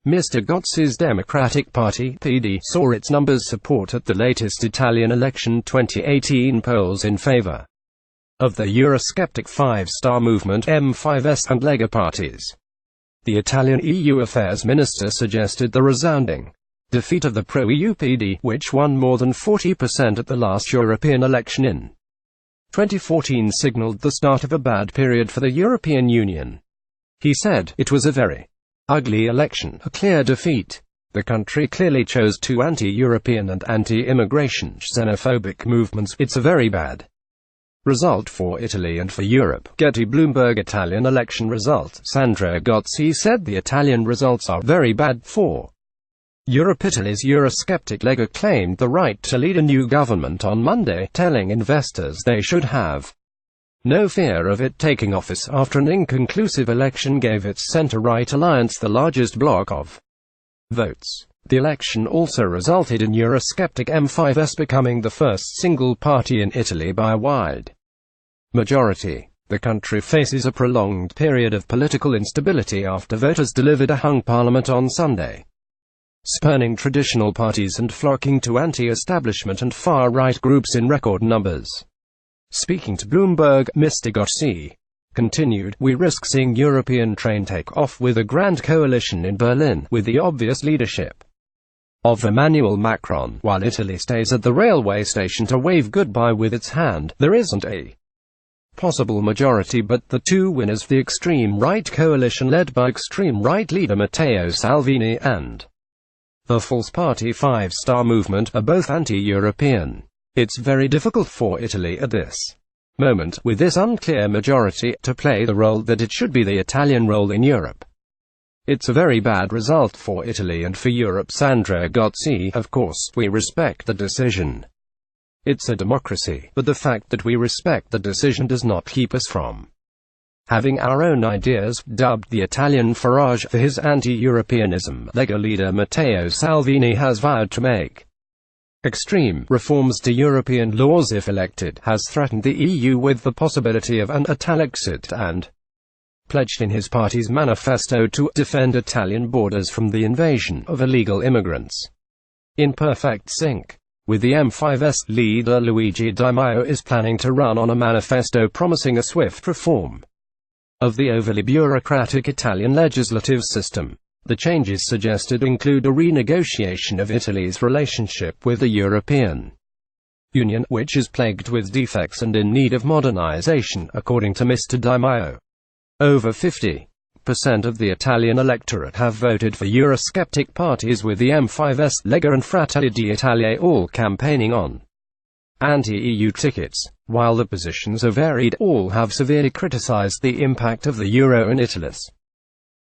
Mr. Gozi's Democratic Party (PD) saw its numbers support at the latest Italian election 2018 polls in favour of the eurosceptic five-star movement M5S and Lega parties. The Italian EU Affairs Minister suggested the resounding defeat of the pro-EU PD, which won more than 40% at the last European election in 2014, signalled the start of a bad period for the European Union. He said, "It was a very ugly election, a clear defeat. The country clearly chose two anti-European and anti-immigration xenophobic movements. It's a very bad result for Italy and for Europe." Getty BLOOMBERGItalian election result. Sandra Gozi said the Italian results are very bad for Europe. Italy's eurosceptic Lega claimed the right to lead a new government on Monday, telling investors they should have no fear of it taking office after an inconclusive election gave its centre-right alliance the largest block of votes. The election also resulted in eurosceptic M5S becoming the first single party in Italy by a wide majority. The country faces a prolonged period of political instability after voters delivered a hung parliament on Sunday, spurning traditional parties and flocking to anti-establishment and far-right groups in record numbers. Speaking to Bloomberg, Mr. Gozi continued, "We risk seeing European train take off with a grand coalition in Berlin, with the obvious leadership of Emmanuel Macron, while Italy stays at the railway station to wave goodbye with its hand. There isn't a possible majority, but the two winners, the extreme right coalition led by extreme right leader Matteo Salvini and the False Party Five-Star Movement, are both anti-European. It's very difficult for Italy at this moment, with this unclear majority, to play the role that it should be the Italian role in Europe. It's a very bad result for Italy and for Europe." Sandra Gozi, "Of course, we respect the decision. It's a democracy, but the fact that we respect the decision does not keep us from having our own ideas." Dubbed the Italian Farage for his anti-Europeanism, Lega leader Matteo Salvini has vowed to make extreme reforms to European laws if elected, has threatened the EU with the possibility of an Italexit, and pledged in his party's manifesto to defend Italian borders from the invasion of illegal immigrants. In perfect sync with the M5S, leader Luigi Di Maio is planning to run on a manifesto promising a swift reform of the overly bureaucratic Italian legislative system. The changes suggested include a renegotiation of Italy's relationship with the European Union, which is plagued with defects and in need of modernization, according to Mr. Di Maio. Over 50% of the Italian electorate have voted for eurosceptic parties, with the M5S, Lega and Fratelli d'Italia all campaigning on anti-EU tickets. While the positions are varied, all have severely criticized the impact of the euro in Italy's